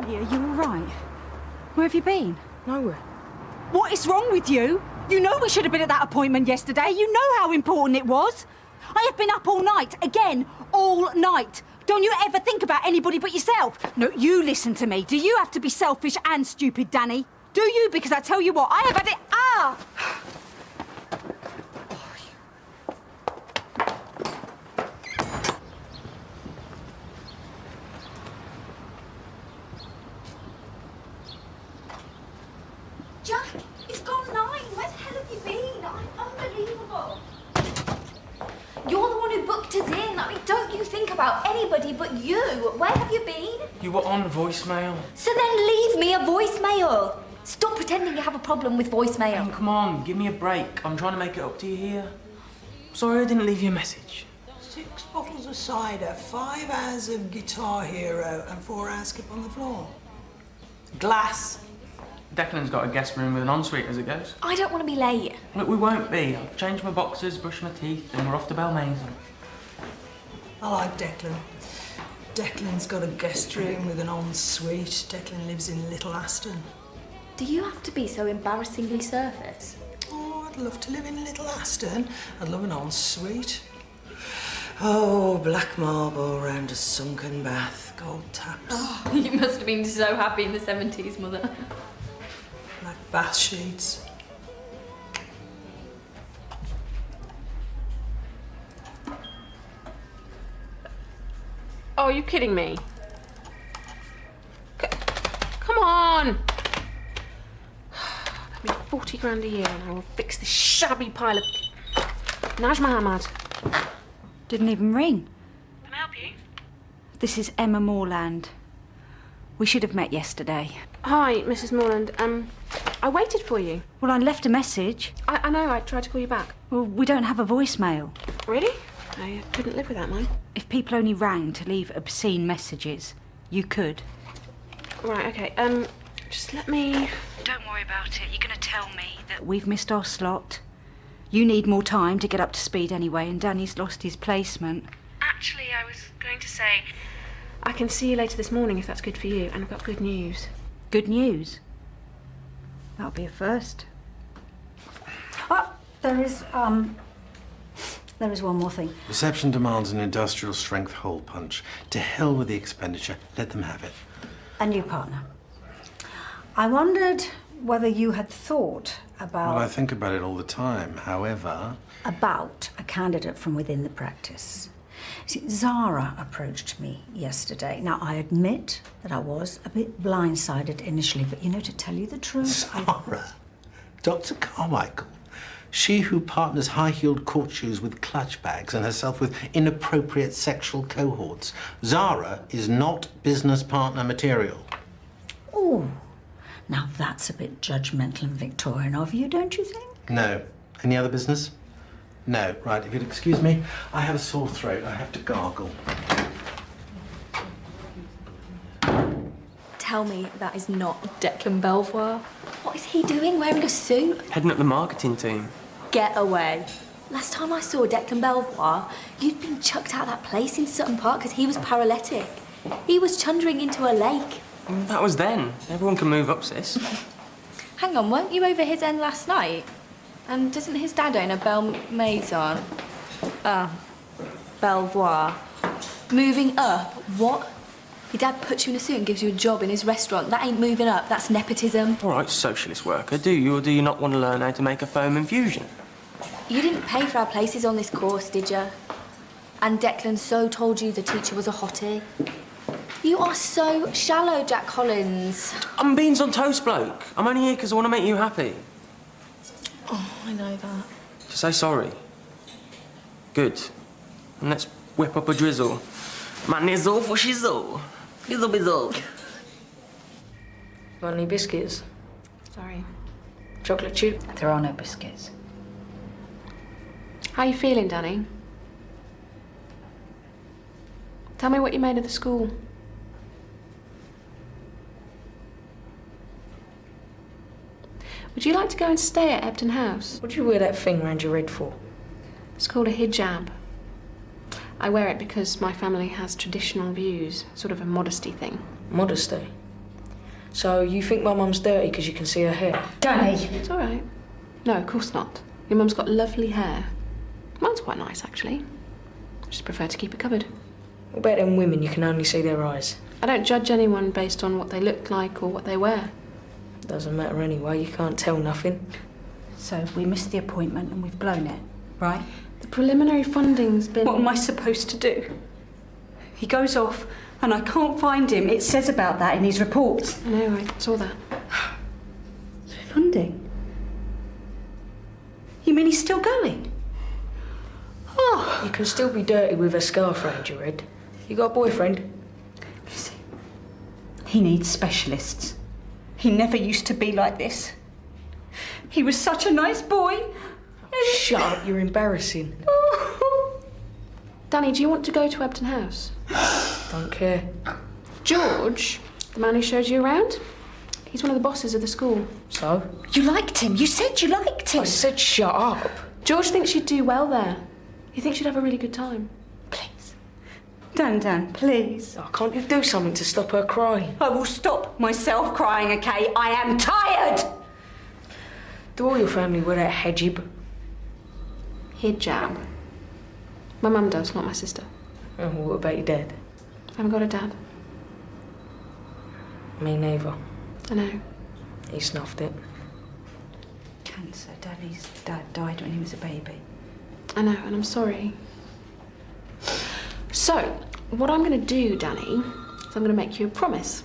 Danny, are you all right? Where have you been? Nowhere. What is wrong with you? You know we should have been at that appointment yesterday. You know how important it was. I have been up all night, again, all night. Don't you ever think about anybody but yourself? No, you listen to me. Do you have to be selfish and stupid, Danny? Do you? Because I tell you what, I have had it... Ah! Jack, it's gone 9. Where the hell have you been? Unbelievable. You're the one who booked us in. I mean, don't you think about anybody but you. Where have you been? You were on voicemail. So then leave me a voicemail. Stop pretending you have a problem with voicemail. And come on, give me a break. I'm trying to make it up to you here. Sorry I didn't leave you a message. 6 bottles of cider, 5 hours of Guitar Hero, and 4 hours skip on the floor. Glass. Declan's got a guest room with an ensuite as it goes. I don't want to be late. Look, we won't be. I've changed my boxers, brushed my teeth, and we're off to Balmain. I like Declan. Declan's got a guest room with an ensuite. Declan lives in Little Aston. Do you have to be so embarrassingly surface? Oh, I'd love to live in Little Aston. I'd love an ensuite. Oh, black marble round a sunken bath, gold taps. Oh, you must have been so happy in the 70s, Mother. Black bath sheets. Oh, are you kidding me? Come on! Pay me 40 grand a year and I will fix this shabby pile of... Naj Mohammed. Didn't even ring. Can I help you? This is Emma Moorland. We should have met yesterday. Hi, Mrs. Morland. I waited for you. Well, I left a message. I know, I tried to call you back. Well, we don't have a voicemail. Really? I couldn't live without mine. If people only rang to leave obscene messages, you could. Right, okay, just let me... Don't worry about it. You're going to tell me that we've missed our slot. You need more time to get up to speed anyway, and Danny's lost his placement. Actually, I was going to say... I can see you later this morning if that's good for you, and I've got good news. Good news? That'll be a first. Oh, there is one more thing. Reception demands an industrial strength hole punch. To hell with the expenditure. Let them have it. A new partner. I wondered whether you had thought about... Well, I think about it all the time. However... About a candidate from within the practice. See, Zara approached me yesterday. Now, I admit that I was a bit blindsided initially, but, you know, to tell you the truth... Zara? Dr. Carmichael? She who partners high-heeled court shoes with clutch bags and herself with inappropriate sexual cohorts. Zara is not business partner material. Oh, now that's a bit judgmental and Victorian of you, don't you think? No. Any other business? No. Right, if you'd excuse me, I have a sore throat. I have to gargle. Tell me that is not Declan Belvoir. What is he doing wearing a suit? Heading up the marketing team. Get away. Last time I saw Declan Belvoir, you'd been chucked out of that place in Sutton Park because he was paralytic. He was chundering into a lake. That was then. Everyone can move up, sis. Hang on, weren't you over his end last night? And doesn't his dad own a Belle Maison? Belvoir. Moving up? What? Your dad puts you in a suit and gives you a job in his restaurant. That ain't moving up, that's nepotism. All right, socialist worker, do you or do you not want to learn how to make a foam infusion? You didn't pay for our places on this course, did you? And Declan so told you the teacher was a hottie. You are so shallow, Jack Collins. I'm beans on toast, bloke. I'm only here because I want to make you happy. Oh, I know that. Just say sorry. Good. And let's whip up a drizzle. My nizzle for shizzle. Bizzle bizzle. Want any biscuits? Sorry. Chocolate chip? There are no biscuits. How are you feeling, Danny? Tell me what you made of the school. Would you like to go and stay at Ebden House? What do you wear that thing round your head for? It's called a hijab. I wear it because my family has traditional views, sort of a modesty thing. Modesty? So you think my mum's dirty because you can see her hair? Danny! It's all right. No, of course not. Your mum's got lovely hair. Mine's quite nice, actually. I just prefer to keep it covered. What about them women you can only see their eyes? I don't judge anyone based on what they look like or what they wear. Doesn't matter anyway, you can't tell nothing. So we missed the appointment and we've blown it, right? The preliminary funding's been... What am I supposed to do? He goes off and I can't find him. It says about that in his reports. I know, I saw that. Funding? You mean he's still going? Oh. You can still be dirty with a scarf round your head. You got a boyfriend? You see, he needs specialists. He never used to be like this. He was such a nice boy. Shut up, you're embarrassing. Danny, do you want to go to Ebden House? Don't care. George, the man who showed you around, he's one of the bosses of the school. So? You liked him. You said you liked him. I said shut up. George thinks you'd do well there. He thinks you'd have a really good time. Please. Dan, please. Oh, can't you do something to stop her crying? I will stop myself crying, okay? I am tired! Do all your family wear that hijab? Hijab. My mum does, not my sister. And what about your dad? I haven't got a dad. Me neither. I know. He snuffed it. Cancer. Danny's dad died when he was a baby. I know, and I'm sorry. So, what I'm going to do, Danny, is I'm going to make you a promise.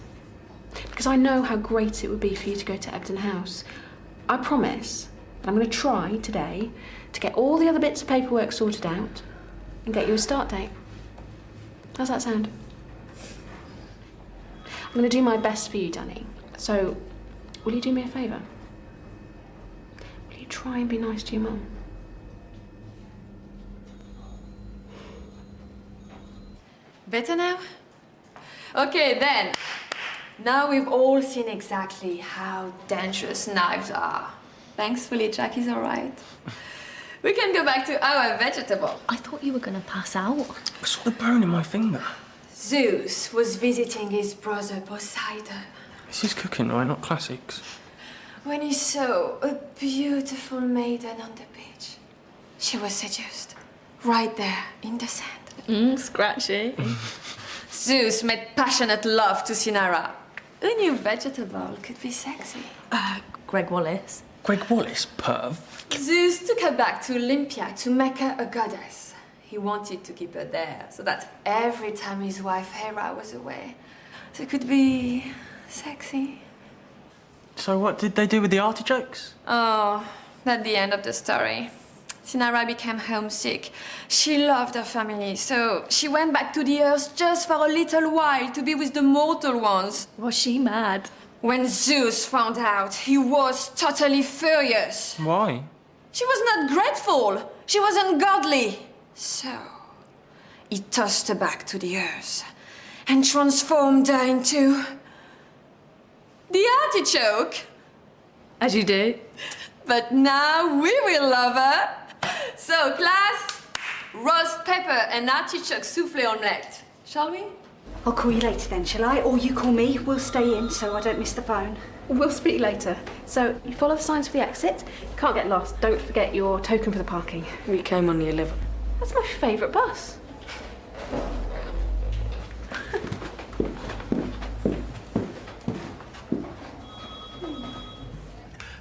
Because I know how great it would be for you to go to Ebden House. I promise that I'm going to try today to get all the other bits of paperwork sorted out and get you a start date. How's that sound? I'm going to do my best for you, Danny. So, will you do me a favour? Will you try and be nice to your mum? Better now? Okay, then. Now we've all seen exactly how dangerous knives are. Thankfully, Jackie's all right. We can go back to our vegetable. I thought you were going to pass out. I saw the burn in my finger. Zeus was visiting his brother Poseidon This is cooking, right? Not classics. when he saw a beautiful maiden on the beach. She was seduced, right there in the sand. Scratchy. Zeus made passionate love to Sinara. A new vegetable could be sexy. Greg Wallace. Greg Wallace, perv. Zeus took her back to Olympia to make her a goddess. He wanted to keep her there so that every time his wife Hera was away, she could be sexy. So what did they do with the artichokes? Oh, that's the end of the story. Sinara became homesick. She loved her family, so she went back to the earth just for a little while to be with the mortal ones. Was she mad? When Zeus found out, he was totally furious. Why? She was not grateful. She was ungodly. So, he tossed her back to the earth and transformed her into the artichoke. As you do. But now we will love her. So, class, roast pepper and artichoke soufflé omelette. Shall we? I'll call you later then, shall I? Or you call me. We'll stay in so I don't miss the phone. We'll speak later. So, you follow the signs for the exit. Can't get lost. Don't forget your token for the parking. We came on the 11th. That's my favourite bus.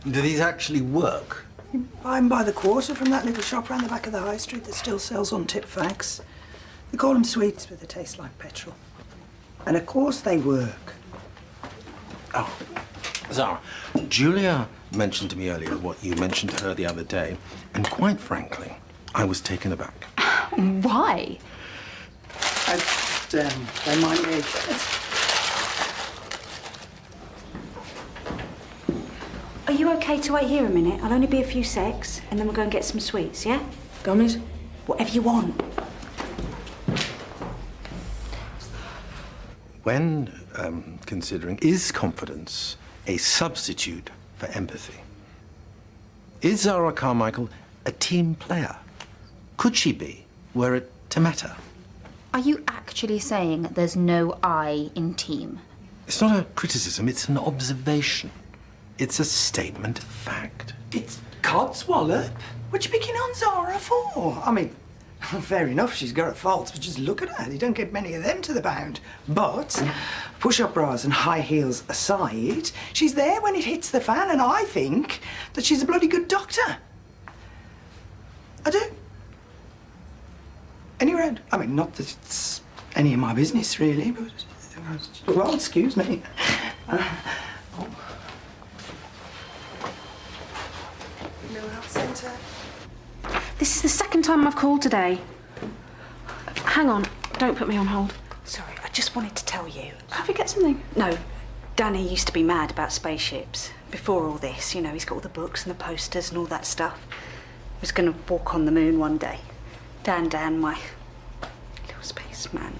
Do these actually work? Buy 'em by the quarter from that little shop round the back of the high street that still sells on-tip fags. They call them sweets, but they taste like petrol. And of course they work. Oh, Zara, Julia mentioned to me earlier what you mentioned to her the other day, and quite frankly, I was taken aback. Why? They might be. Are you okay to wait here a minute? I'll only be a few secs, and then we'll go and get some sweets, yeah? Gummies? Whatever you want. When considering, is confidence a substitute for empathy? Is Zara Carmichael a team player? Could she be, were it to matter? Are you actually saying there's no I in team? It's not a criticism, it's an observation. It's a statement of fact. It's codswallop. What you picking on Zara for? I mean, fair enough, she's got her faults, but just look at her. You don't get many of them to the pound. But push-up bras and high heels aside, she's there when it hits the fan, and I think that she's a bloody good doctor. I do. Anyway, I mean, not that it's any of my business, really, but... Well, excuse me. This is the second time I've called today. Hang on, don't put me on hold. Sorry, I just wanted to tell you. Have you get something? No, Danny used to be mad about spaceships. Before all this, you know, he's got all the books and the posters and all that stuff. He was going to walk on the moon one day. Dan, my little spaceman.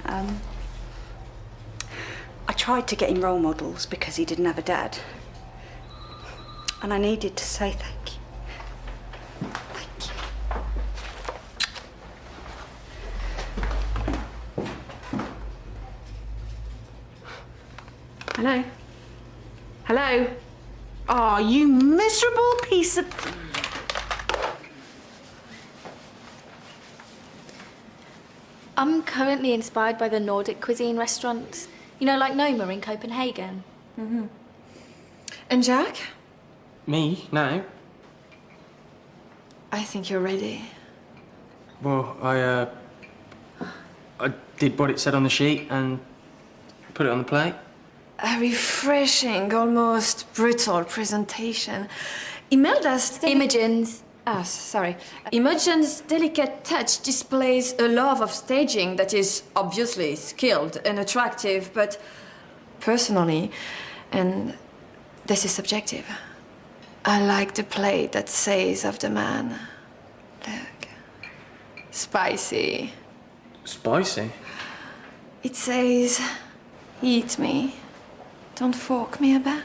I tried to get him role models because he didn't have a dad. And I needed to say thank you. Thank you. Hello? Hello? Oh, you miserable piece of... I'm currently inspired by the Nordic cuisine restaurants. You know, like Noma in Copenhagen. Mm-hmm. And Jack? Me? No. I think you're ready. Well, I did what it said on the sheet and put it on the plate. A refreshing, almost brutal presentation. Imelda's... Imogen's. Sorry. Imogen's delicate touch displays a love of staging that is obviously skilled and attractive, but personally, and this is subjective, I like the plate that says of the man, look, spicy. Spicy? It says, eat me, don't fork me about.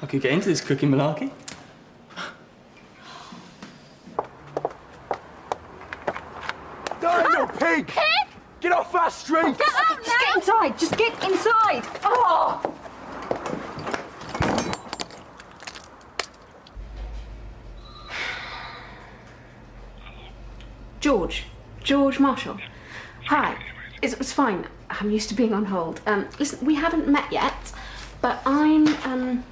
I could get into this cooking malarkey. There ain't no pig! Pig? Get off our street! Get out now! Just get inside! Just get inside! Oh! George Marshall. Hi. It's fine. I'm used to being on hold. Listen, we haven't met yet, but I'm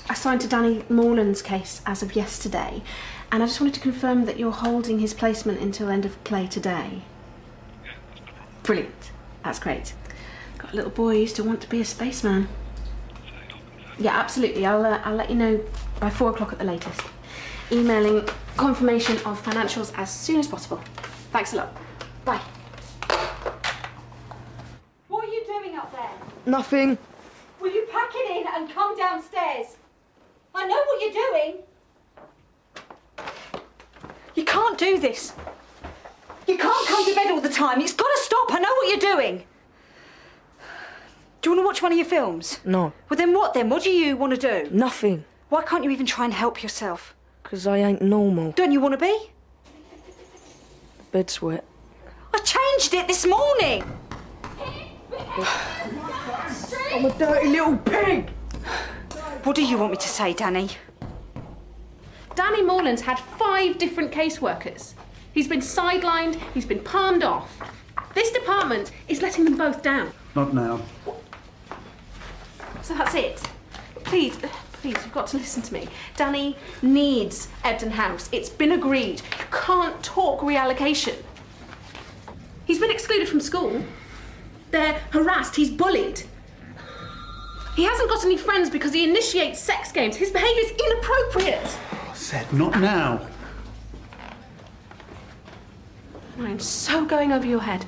assigned to Danny Morland's case as of yesterday, and I just wanted to confirm that you're holding his placement until end of play today. Brilliant. That's great. Got a little boy who used to want to be a spaceman. Yeah, absolutely. I'll let you know by 4 o'clock at the latest. Emailing confirmation of financials as soon as possible. Thanks a lot. Bye. What are you doing up there? Nothing. Will you pack it in and come downstairs? I know what you're doing. You can't do this. You can't come to bed all the time. It's got to stop. I know what you're doing. Do you want to watch one of your films? No. Well, then what then? What do you want to do? Nothing. Why can't you even try and help yourself? 'Cause I ain't normal. Don't you want to be? Bed's wet. I changed it this morning. I'm a dirty little pig! What do you want me to say, Danny? Danny Morland's had 5 different caseworkers. He's been sidelined, he's been palmed off. This department is letting them both down. Not now. So that's it. Please, you've got to listen to me. Danny needs Ebden House. It's been agreed. You can't talk reallocation. He's been excluded from school. They're harassed, he's bullied. He hasn't got any friends because he initiates sex games. His behaviour's inappropriate. I said not now. I'm so going over your head.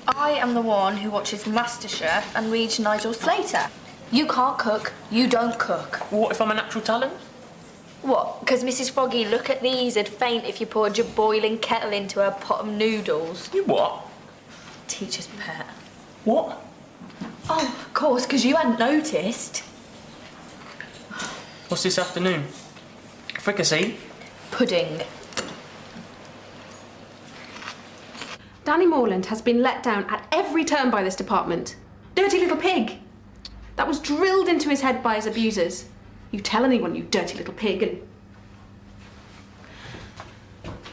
I am the one who watches MasterChef and reads Nigel Slater. You can't cook, you don't cook. What if I'm a natural talent? What? Because Mrs. Froggy, look at these, would faint if you poured your boiling kettle into her pot of noodles. You what? Teacher's pet. What? Oh, of course, because you hadn't noticed. What's this afternoon? Fricassee? Pudding. Danny Morland has been let down at every turn by this department. Dirty little pig. That was drilled into his head by his abusers. You tell anyone, you dirty little pig, and...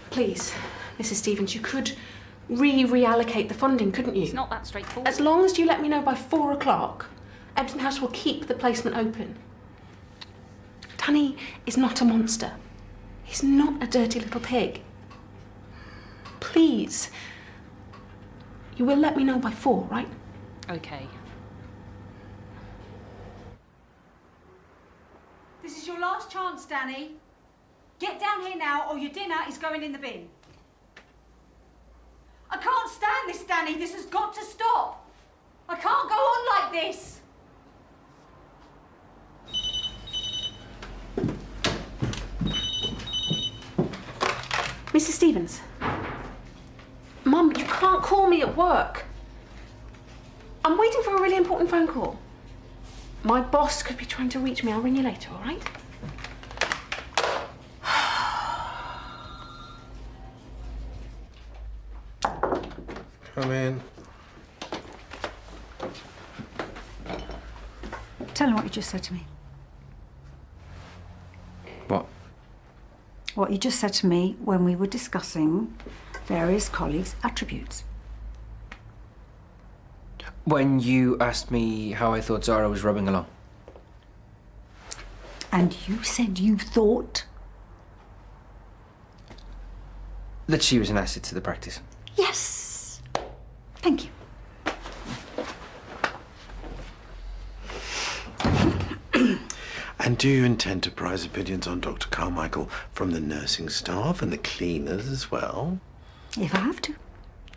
Please, Mrs. Stevens, you could reallocate the funding, couldn't you? It's not that straightforward. As long as you let me know by 4 o'clock, Epton House will keep the placement open. Danny is not a monster. He's not a dirty little pig. Please. You will let me know by 4, right? Okay. This is your last chance, Danny. Get down here now or your dinner is going in the bin. I can't stand this, Danny. This has got to stop. I can't go on like this. Mrs. Stevens. Mum, you can't call me at work. I'm waiting for a really important phone call. My boss could be trying to reach me. I'll ring you later, all right? Come in. Tell him what you just said to me. What? What you just said to me when we were discussing various colleagues' attributes. When you asked me how I thought Zara was rubbing along. And you said you thought? That she was an asset to the practice. Yes. Thank you. And do you intend to prize opinions on Dr. Carmichael from the nursing staff and the cleaners as well? If I have to.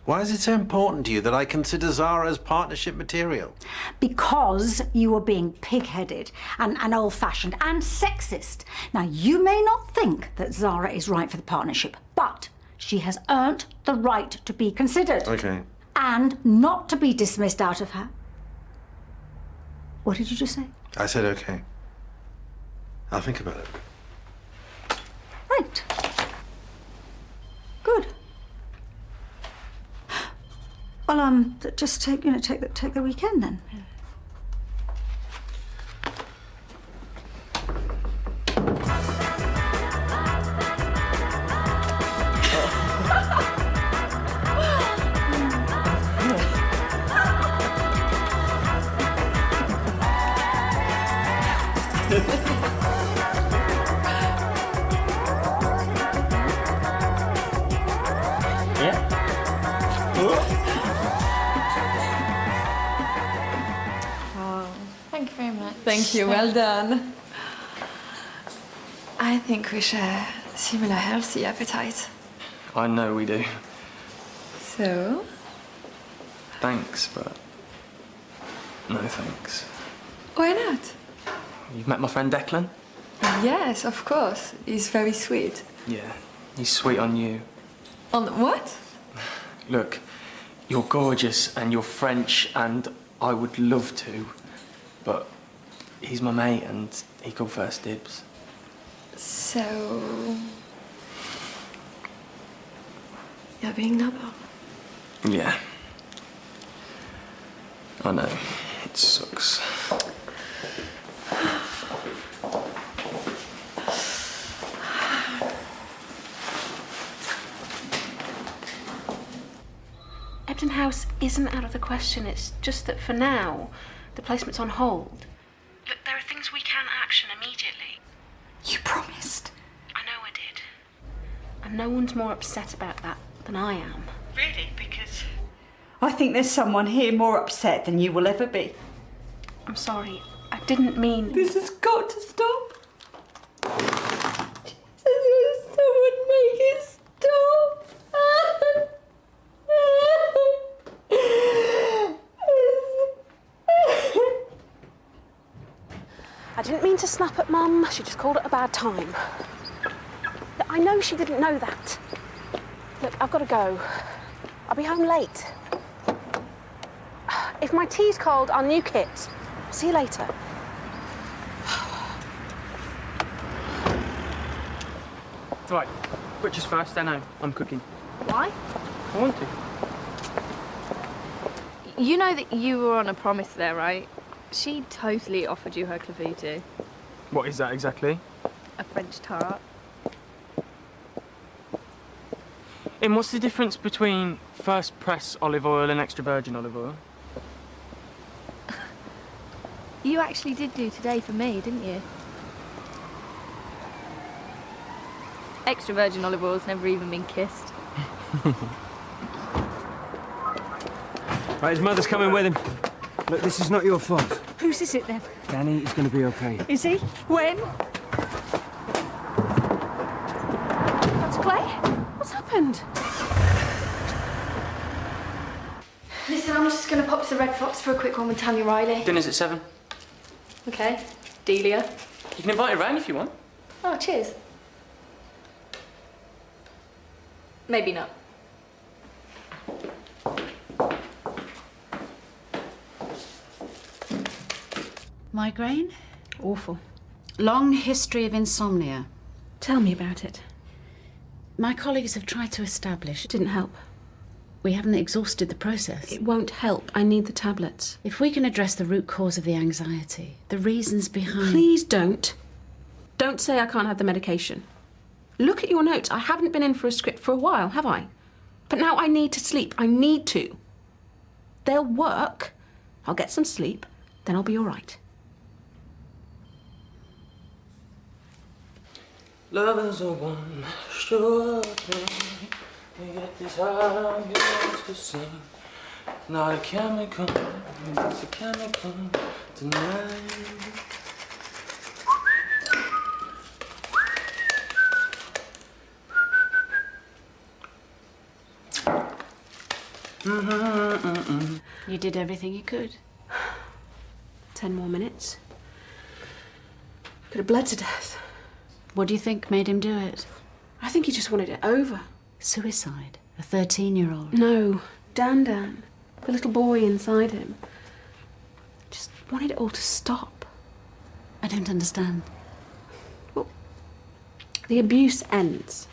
Why is it so important to you that I consider Zara as partnership material? Because you were being pig-headed and old-fashioned and sexist. Now, you may not think that Zara is right for the partnership, but she has earned the right to be considered. Okay. And not to be dismissed out of her. What did you just say? I said okay. I'll think about it. Right. Good. Well, just take the weekend then. Thank you very much. Thank you, well done. I think we share similar healthy appetite. I know we do. So? Thanks, but no thanks. Why not? You've met my friend Declan? Yes, of course. He's very sweet. Yeah, he's sweet on you. On what? Look, you're gorgeous and you're French and I would love to, but he's my mate and he called first dibs. So... you're being noble. Yeah. I know. It sucks. Epton House isn't out of the question. It's just that for now, the placement's on hold. Look, there are things we can action immediately. You promised. I know I did. And no one's more upset about that than I am. Really? Because... I think there's someone here more upset than you will ever be. I'm sorry. I didn't mean... This has got to stop. Someone make it stop. I didn't mean to snap at Mum. She just called it a bad time. Look, I know she didn't know that. Look, I've got to go. I'll be home late. If my tea's cold, I'll nuke it. See you later. It's all right. Butcher's first, I know. I'm cooking. Why? I want to. You know that you were on a promise there, right? She totally offered you her clavuto. What is that exactly? A French tart. And what's the difference between first press olive oil and extra virgin olive oil? You actually did do today for me, didn't you? Extra virgin olive oil's never even been kissed. Right, his mother's coming with him. Look, this is not your fault. Who's this it then? Danny is going to be okay. Is he? When? What's play? What's happened? Listen, I'm just going to pop to the Red Fox for a quick one with Tanya Riley. Dinner's at 7. Okay. Delia. You can invite her round if you want. Oh, cheers. Maybe not. Migraine? Awful. Long history of insomnia. Tell me about it. My colleagues have tried to establish. Didn't help. We haven't exhausted the process. It won't help. I need the tablets. If we can address the root cause of the anxiety, the reasons behind... Please don't. Don't say I can't have the medication. Look at your notes. I haven't been in for a script for a while, have I? But now I need to sleep. I need to. They'll work. I'll get some sleep. Then I'll be all right. Love is a one sure thing. You get this high, you want to sing. Not a chemical, it's a chemical tonight. You did everything you could. 10 more minutes. Could have bled to death. What do you think made him do it? I think he just wanted it over. Suicide? A 13-year-old? No, Dan, the little boy inside him. Just wanted it all to stop. I don't understand. Well, the abuse ends.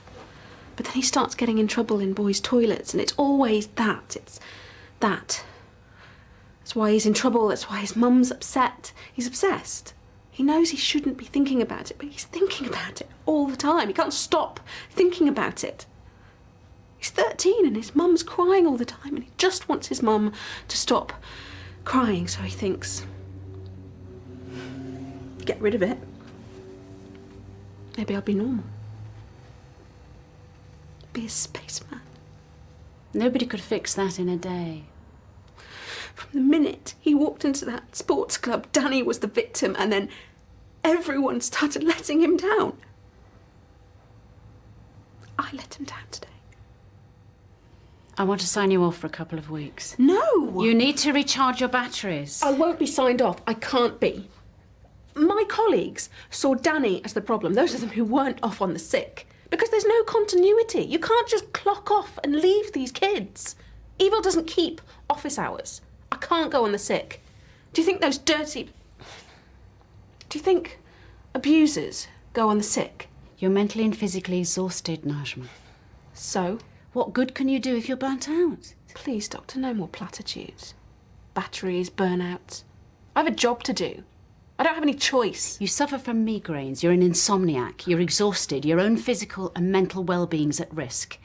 But then he starts getting in trouble in boys' toilets, and it's always that. It's that. That's why he's in trouble, that's why his mum's upset. He's obsessed. He knows he shouldn't be thinking about it, but he's thinking about it all the time. He can't stop thinking about it. He's 13 and his mum's crying all the time, and he just wants his mum to stop crying, so he thinks, get rid of it. Maybe I'll be normal. Be a spaceman. Nobody could fix that in a day. From the minute he walked into that sports club, Danny was the victim, and then everyone started letting him down. I let him down today. I want to sign you off for a couple of weeks. No! You need to recharge your batteries. I won't be signed off. I can't be. My colleagues saw Danny as the problem, those of them who weren't off on the sick, because there's no continuity. You can't just clock off and leave these kids. Evil doesn't keep office hours. I can't go on the sick. Do you think those dirty... Do you think abusers go on the sick? You're mentally and physically exhausted, Najma. So? What good can you do if you're burnt out? Please, Doctor, no more platitudes. Batteries, burnouts. I have a job to do. I don't have any choice. You suffer from migraines, you're an insomniac, you're exhausted, your own physical and mental well-being's at risk.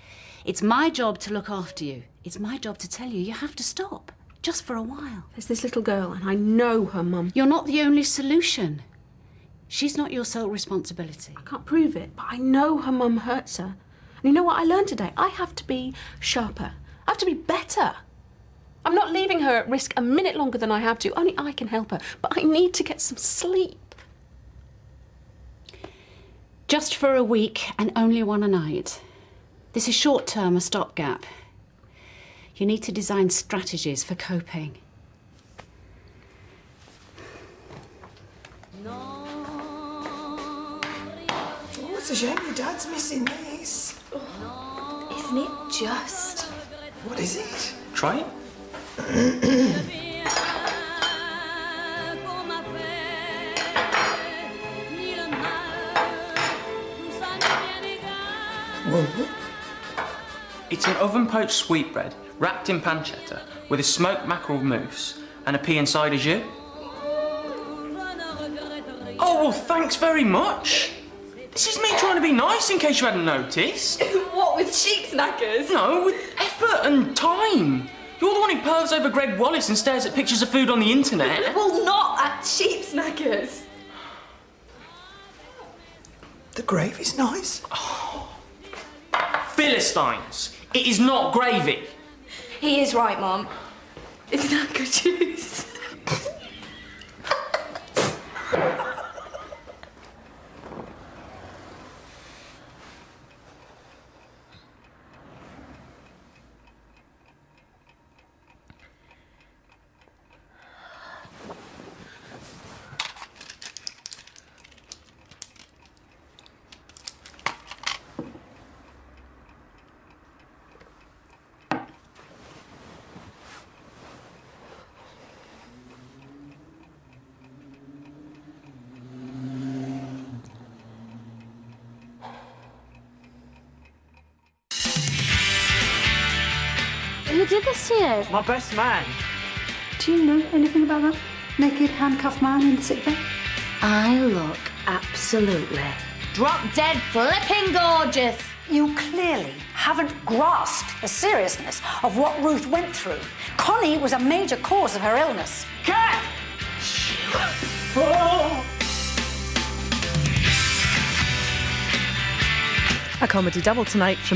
It's my job to look after you. It's my job to tell you you have to stop. Just for a while. There's this little girl, and I know her mum. You're not the only solution. She's not your sole responsibility. I can't prove it, but I know her mum hurts her. And you know what I learned today? I have to be sharper. I have to be better. I'm not leaving her at risk a minute longer than I have to. Only I can help her. But I need to get some sleep. Just for a week and only one a night. This is short-term, a stopgap. You need to design strategies for coping. Oh, it's a shame your dad's missing this. Isn't it just? What is it? Try it. What? It's an oven-poached sweetbread wrapped in pancetta with a smoked mackerel mousse and a pea and cider jus. Oh, well, thanks very much. This is me trying to be nice, in case you hadn't noticed. What, with sheep snackers? No, with effort and time. You're the one who pervs over Greg Wallace and stares at pictures of food on the internet. Well, not at sheep snackers. The gravy's nice. Philistines, it is not gravy. He is right, Mum. It's not good juice. Who did this to you? My best man. Do you know anything about that naked handcuffed man in the sick bay? I look absolutely drop dead flipping gorgeous. You clearly haven't grasped the seriousness of what Ruth went through. Connie was a major cause of her illness. Cat! A comedy double tonight from